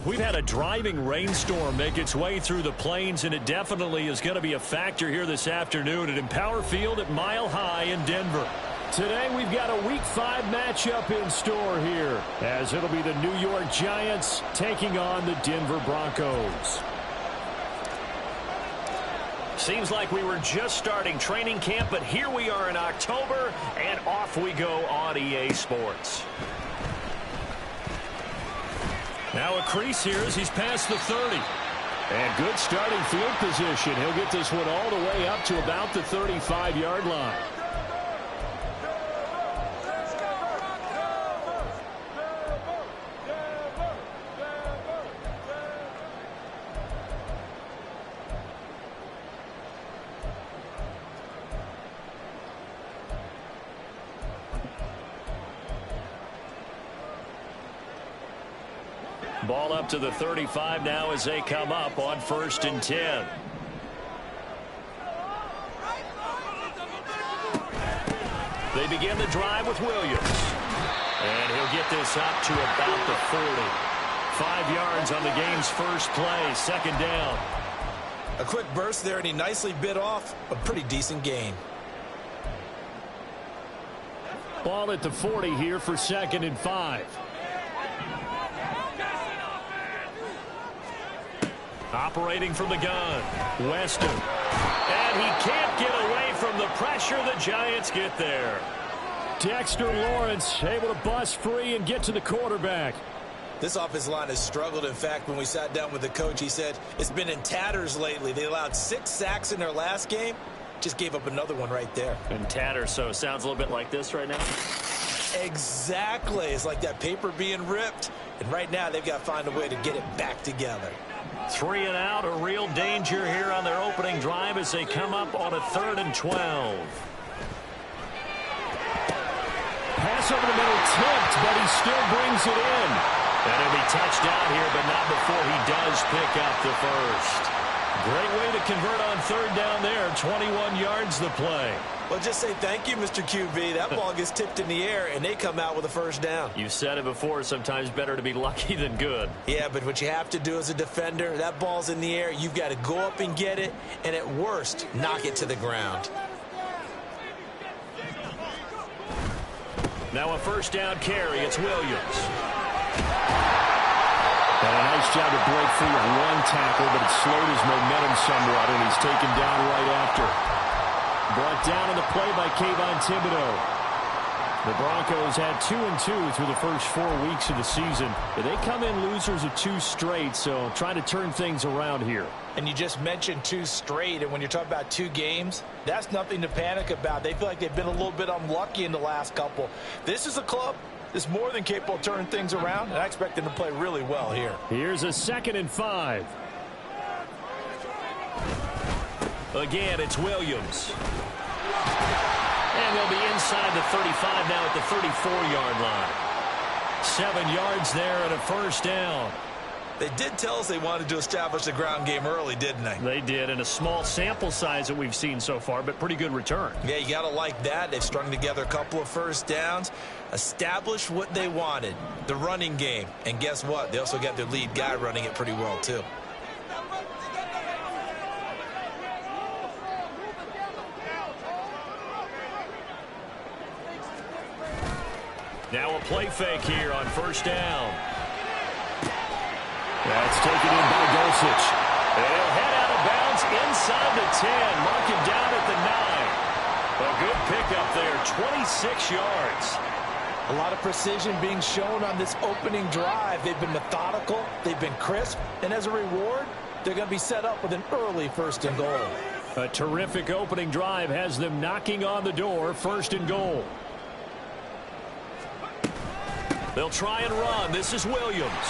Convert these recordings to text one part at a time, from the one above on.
We've had a driving rainstorm make its way through the plains, and it definitely is going to be a factor here this afternoon at Empower Field at Mile High in Denver. Today we've got a Week 5 matchup in store here, as it'll be the New York Giants taking on the Denver Broncos. Seems like we were just starting training camp, but here we are in October, and off we go on EA Sports. Now a crease here as he's past the 30. And good starting field position. He'll get this one all the way up to about the 35-yard line. Ball up to the 35 now as they come up on 1st and 10. They begin the drive with Williams. And he'll get this up to about the 40. 5 yards on the game's first play, 2nd down. A quick burst there, and he nicely bit off a pretty decent gain. Ball at the 40 here for 2nd and 5. Operating from the gun, Weston. And he can't get away from the pressure. The Giants get there. Dexter Lawrence able to bust free and get to the quarterback. This offensive line has struggled. In fact, when we sat down with the coach, he said it's been in tatters lately. They allowed 6 sacks in their last game. Just gave up another one right there. In tatters, so it sounds a little bit like this right now. Exactly. It's like that paper being ripped. And right now they've got to find a way to get it back together. 3 and out, a real danger here on their opening drive as they come up on a 3rd and 12. Pass over the middle, tipped, but he still brings it in. And he'll be touched down here, but not before he does pick up the first. Great way to convert on 3rd down there. 21 yards the play. Well, just say thank you, Mr. QB. That ball gets tipped in the air, and they come out with a 1st down. You said it before, sometimes better to be lucky than good. Yeah, but what you have to do as a defender, that ball's in the air, you've got to go up and get it, and at worst, knock it to the ground. Now a 1st down carry. It's Williams. And a nice job to break free of one tackle, but it slowed his momentum somewhat, and he's taken down right after. Brought down on the play by Kayvon Thibodeau. The Broncos had 2-2 through the first 4 weeks of the season. They come in losers of 2 straight, so trying to turn things around here. And you just mentioned 2 straight, and when you're talking about 2 games, that's nothing to panic about. They feel like they've been a little bit unlucky in the last couple. This is a club that's more than capable of turning things around, and I expect them to play really well here. Here's a 2nd and 5. Again, it's Williams. And they'll be inside the 35 now at the 34-yard line. 7 yards there and a 1st down. They did tell us they wanted to establish the ground game early, didn't they? They did, and a small sample size that we've seen so far, but pretty good return. Yeah, you got to like that. They've strung together a couple of 1st downs, established what they wanted, the running game. And guess what? They also got their lead guy running it pretty well, too. Now a play fake here on 1st down. That's taken in by Dulcich. And he'll head out of bounds inside the 10. Mark him down at the 9. A good pickup there, 26 yards. A lot of precision being shown on this opening drive. They've been methodical, they've been crisp, and as a reward, they're going to be set up with an early 1st and goal. A terrific opening drive has them knocking on the door, 1st and goal. They'll try and run. This is Williams.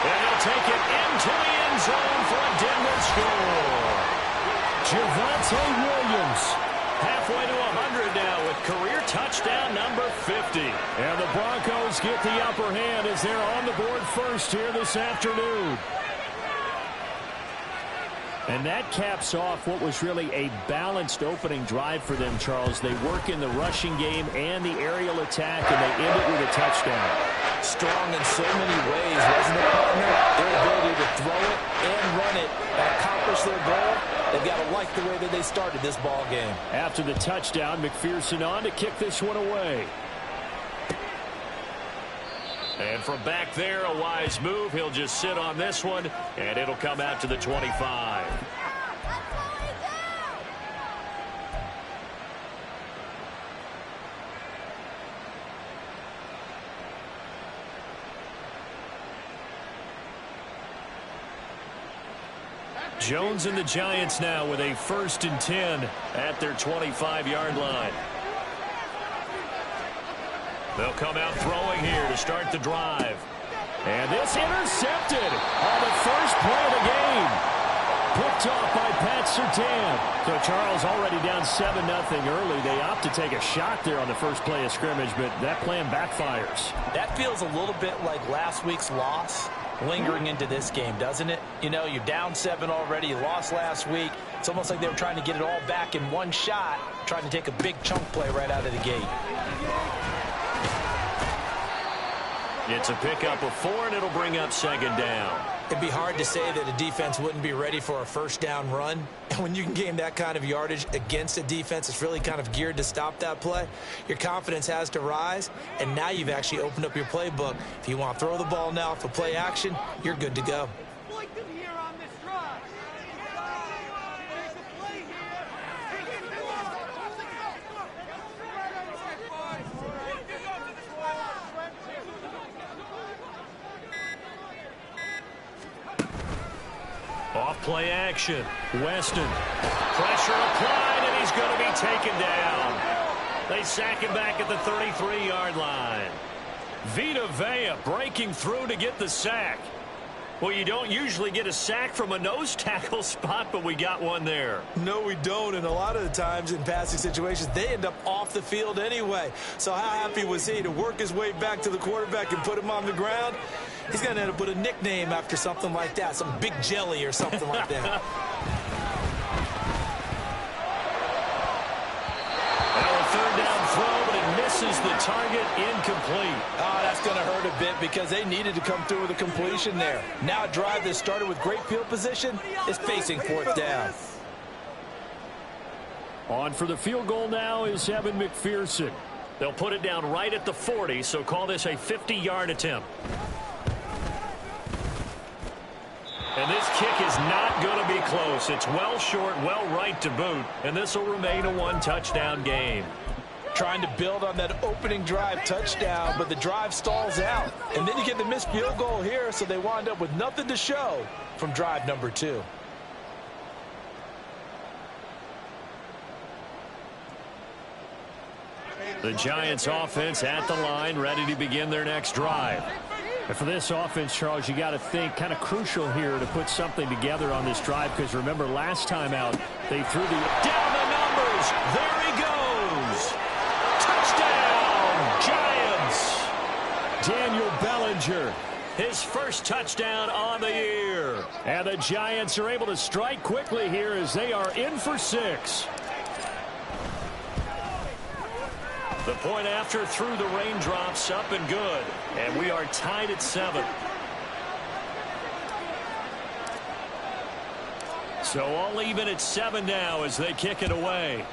And he'll take it into the end zone for a Denver score. Javonte Williams, halfway to 100 now with career touchdown number 50. And the Broncos get the upper hand as they're on the board first here this afternoon. And that caps off what was really a balanced opening drive for them, Charles. They work in the rushing game and the aerial attack, and they end it with a touchdown. Strong in so many ways, wasn't it, partner? Their ability their goal, they've got to like the way that they started this ball game. After the touchdown, McPherson on to kick this one away. And from back there, a wise move. He'll just sit on this one, and it'll come out to the 25. Jones and the Giants now with a 1st and 10 at their 25-yard line. They'll come out throwing here to start the drive. And this intercepted on the first play of the game. Picked off by Pat Surtain. So Charles already down 7-0 early. They opt to take a shot there on the first play of scrimmage, but that plan backfires. That feels a little bit like last week's loss lingering into this game, doesn't it? You know, you're down 7 already. You lost last week. It's almost like they were trying to get it all back in one shot, trying to take a big chunk play right out of the gate. It's a pickup of 4, and it'll bring up 2nd down. It'd be hard to say that a defense wouldn't be ready for a 1st down run. And when you can gain that kind of yardage against a defense that's really kind of geared to stop that play, your confidence has to rise. And now you've actually opened up your playbook. If you want to throw the ball now for play action, you're good to go. Off play action. Weston. Pressure applied, and he's going to be taken down. They sack him back at the 33-yard line. Vita Vea breaking through to get the sack. Well, you don't usually get a sack from a nose tackle spot, but we got one there. No, we don't, and a lot of the times in passing situations, they end up off the field anyway. So how happy was he to work his way back to the quarterback and put him on the ground? He's going to end up with a nickname after something like that, some Big Jelly or something like that. A 3rd down throw, but it misses the target, incomplete. Oh, that's going to hurt a bit because they needed to come through with a completion there. Now a drive that started with great field position is facing 4th down. On for the field goal now is Evan McPherson. They'll put it down right at the 40, so call this a 50-yard attempt. And this kick is not going to be close. It's well short, well right to boot, and this will remain a 1-touchdown game. Trying to build on that opening drive touchdown, but the drive stalls out. And then you get the missed field goal here, so they wind up with nothing to show from drive number 2. The Giants offense at the line, ready to begin their next drive. And for this offense, Charles, you got to think kind of crucial here to put something together on this drive, because remember last time out, they threw the down the numbers. There he goes. Touchdown, Giants. Daniel Bellinger, his first touchdown on the year. And the Giants are able to strike quickly here as they are in for 6. The point after through the raindrops, up and good. And we are tied at 7. So all even at 7 now as they kick it away.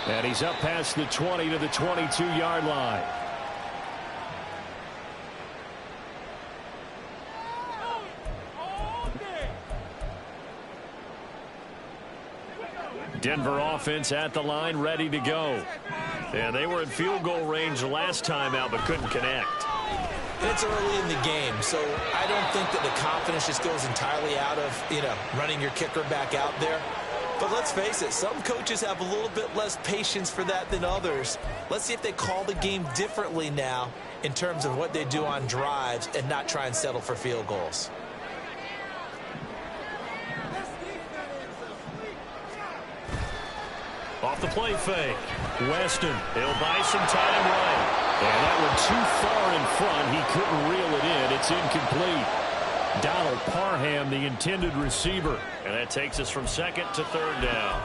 And he's up past the 20 to the 22-yard line. Denver offense at the line, ready to go. And they were in field goal range last time out, but couldn't connect. It's early in the game, so I don't think that the confidence just goes entirely out of, running your kicker back out there. But let's face it, some coaches have a little bit less patience for that than others. Let's see if they call the game differently now in terms of what they do on drives and not try and settle for field goals. Off the play fake. Weston, he'll buy some time right. And that one too far in front. He couldn't reel it in. It's incomplete. Donald Parham, the intended receiver. And that takes us from 2nd to 3rd down.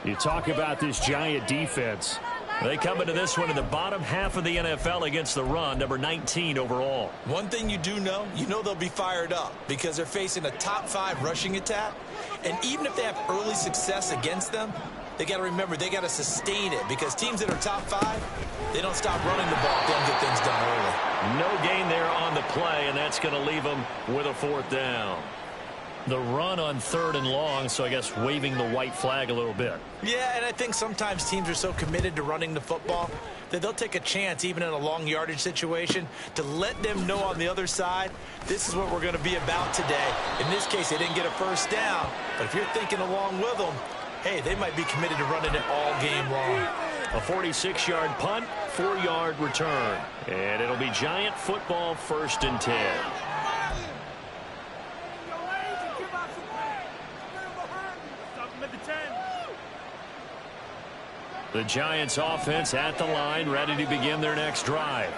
You talk about this Giant defense. They come into this one in the bottom half of the NFL against the run, number 19 overall. One thing you do know, they'll be fired up because they're facing a top 5 rushing attack. And even if they have early success against them, they got to remember they got to sustain it because teams that are top 5, they don't stop running the ball if they don't get things done early. No gain there on the play, and that's going to leave them with a 4th down. The run on 3rd and long, so I guess waving the white flag a little bit. Yeah, and I think sometimes teams are so committed to running the football that they'll take a chance, even in a long yardage situation, to let them know on the other side, this is what we're going to be about today. In this case, they didn't get a 1st down, but if you're thinking along with them, hey, they might be committed to running it all game long. A 46-yard punt, 4-yard return. And it'll be Giant football, 1st and 10. The Giants offense at the line, ready to begin their next drive.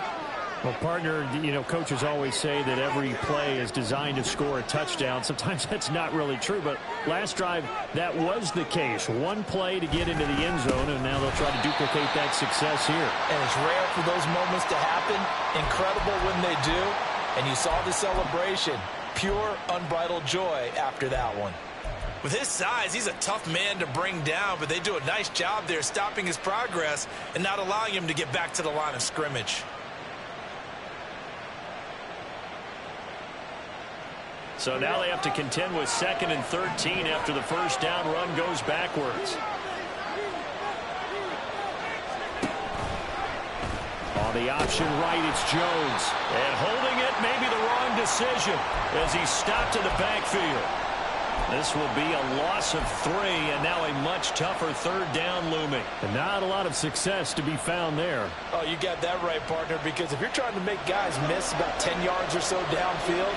Well, partner, coaches always say that every play is designed to score a touchdown. Sometimes that's not really true, but last drive, that was the case. One play to get into the end zone, and now they'll try to duplicate that success here. And it's rare for those moments to happen. Incredible when they do. And you saw the celebration. Pure, unbridled joy after that one. With his size, he's a tough man to bring down, but they do a nice job there stopping his progress and not allowing him to get back to the line of scrimmage. So now they have to contend with 2nd and 13 after the 1st down run goes backwards. On the option right, it's Jones. And holding it may be the wrong decision as he's stopped in the backfield. This will be a loss of 3, and now a much tougher 3rd down looming. And not a lot of success to be found there. Oh, you got that right, partner, because if you're trying to make guys miss about 10 yards or so downfield,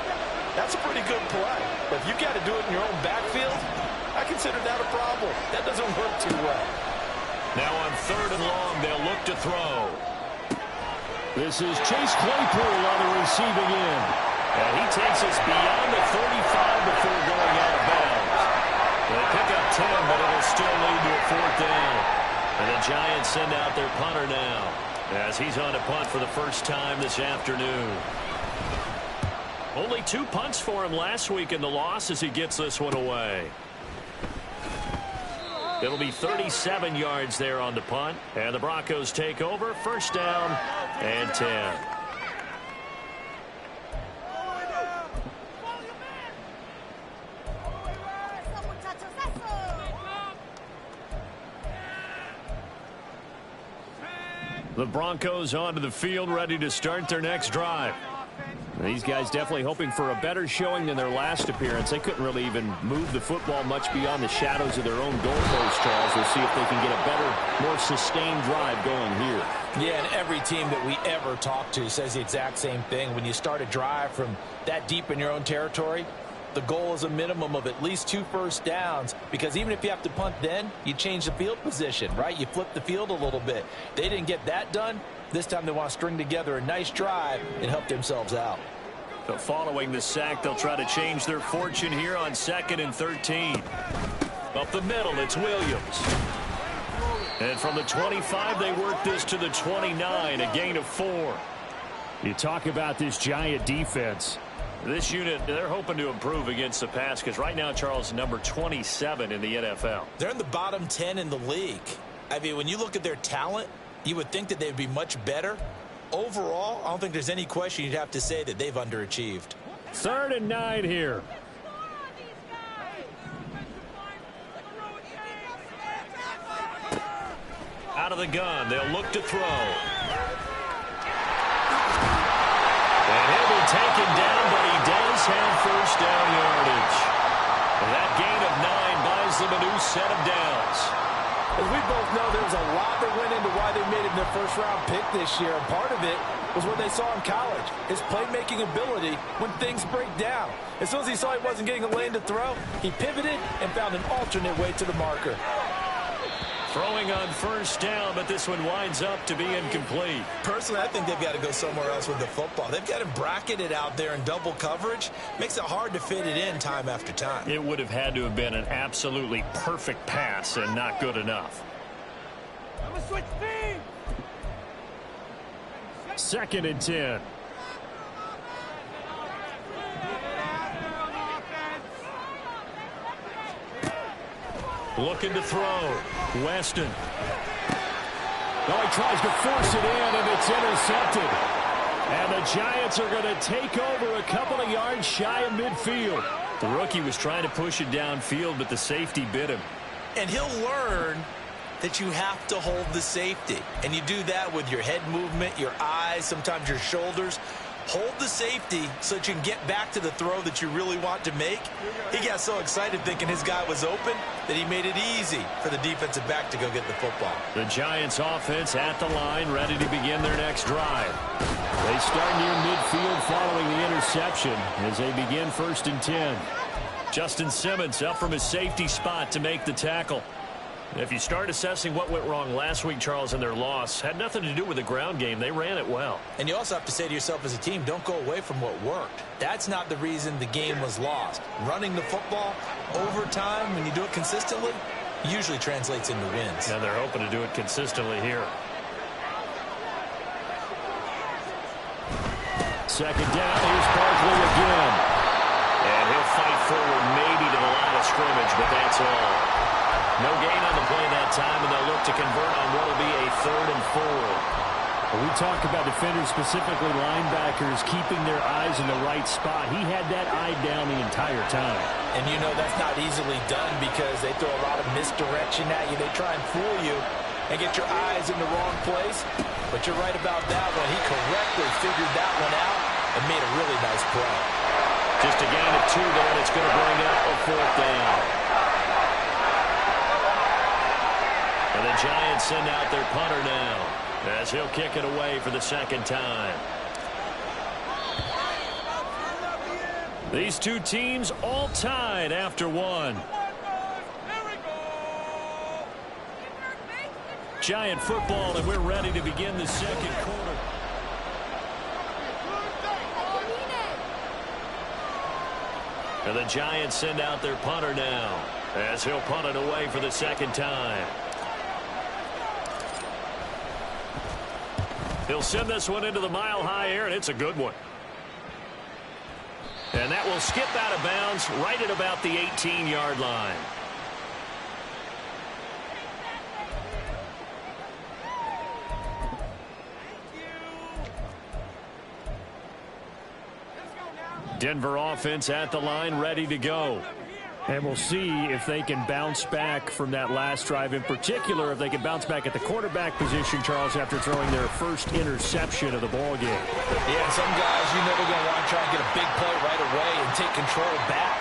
that's a pretty good play. But if you got to do it in your own backfield, I consider that a problem. That doesn't work too well. Now on 3rd and long, they'll look to throw. This is Chase Claypool on the receiving end. And he takes us beyond the 35 before going out of bounds. They pick up 10, but it'll still lead to a 4th down. And the Giants send out their punter now as he's on a punt for the first time this afternoon. Only 2 punts for him last week in the loss as he gets this one away. It'll be 37 yards there on the punt. And the Broncos take over. 1st down and 10. The Broncos onto the field, ready to start their next drive. These guys definitely hoping for a better showing than their last appearance. They couldn't really even move the football much beyond the shadows of their own goalpost, Charles. We'll see if they can get a better, more sustained drive going here. Yeah, and every team that we ever talk to says the exact same thing. When you start a drive from that deep in your own territory, the goal is a minimum of at least 2 first downs, because even if you have to punt then, you change the field position, right? You flip the field a little bit. They didn't get that done. This time they want to string together a nice drive and help themselves out. So following the sack, they'll try to change their fortune here on 2nd and 13. Up the middle, it's Williams. And from the 25, they work this to the 29, a gain of 4. You talk about this Giant defense. This unit, they're hoping to improve against the pass because right now, Charles, number 27 in the NFL. They're in the bottom 10 in the league. I mean, when you look at their talent, you would think that they'd be much better. Overall, I don't think there's any question you'd have to say that they've underachieved. 3rd and 9 here. Out of the gun, they'll look to throw. And he'll be taken down, but he does have 1st down yardage. And that gain of 9 buys them a new set of downs. As we both know, there was a lot that went into why they made it their 1st-round pick this year. And part of it was what they saw in college, his playmaking ability when things break down. As soon as he saw he wasn't getting a lane to throw, he pivoted and found an alternate way to the marker. Throwing on 1st down, but this one winds up to be incomplete. Personally, I think they've got to go somewhere else with the football. They've got him bracketed out there in double coverage. Makes it hard to fit it in time after time. It would have had to have been an absolutely perfect pass and not good enough. I'm going to switch teams. 2nd and 10. Looking to throw. Weston. Oh, he tries to force it in, and it's intercepted. And the Giants are going to take over a couple of yards shy of midfield. The rookie was trying to push it downfield, but the safety bit him. And he'll learn that you have to hold the safety. And you do that with your head movement, your eyes, sometimes your shoulders. Hold the safety so that you can get back to the throw that you really want to make. He got so excited thinking his guy was open that he made it easy for the defensive back to go get the football. The Giants offense at the line, ready to begin their next drive. They start near midfield following the interception as they begin 1st and 10. Justin Simmons up from his safety spot to make the tackle. If you start assessing what went wrong last week, Charles, in their loss, had nothing to do with the ground game. They ran it well. And you also have to say to yourself as a team, don't go away from what worked. That's not the reason the game was lost. Running the football over time, when you do it consistently, usually translates into wins. And they're hoping to do it consistently here. 2nd down, here's Barkley again. And he'll fight forward maybe to the line of scrimmage, but that's all. No gain on the play that time, and they'll look to convert on what will be a 3rd and 4. Well, we talk about defenders, specifically linebackers, keeping their eyes in the right spot. He had that eye down the entire time. And you know that's not easily done because they throw a lot of misdirection at you. They try and fool you and get your eyes in the wrong place. But you're right about that one. He correctly figured that one out and made a really nice play. Just a gain of 2 there, and it's going to bring up a 4th down. And the Giants send out their punter now as he'll kick it away for the 2nd time. These two teams all tied after 1. Giant football, and we're ready to begin the 2nd quarter. And the Giants send out their punter now as he'll punt it away for the 2nd time. He'll send this one into the mile-high air, and it's a good one. And that will skip out of bounds right at about the 18-yard line. Denver offense at the line, ready to go. And we'll see if they can bounce back from that last drive. In particular, if they can bounce back at the quarterback position, Charles, after throwing their first interception of the ball game. Yeah, and some guys, you know, they're going to want to try and get a big play right away and take control back.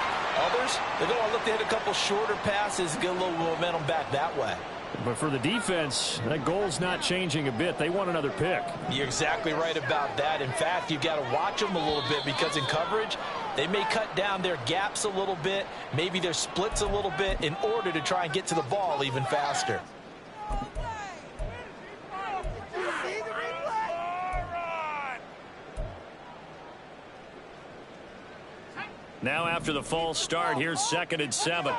Others, they're going to want to look to hit a couple shorter passes, get a little momentum back that way. But for the defense, that goal's not changing a bit. They want another pick. You're exactly right about that. In fact, you've got to watch them a little bit because in coverage, they may cut down their gaps a little bit, maybe their splits a little bit in order to try and get to the ball even faster. Now after the false start, here's 2nd and 7.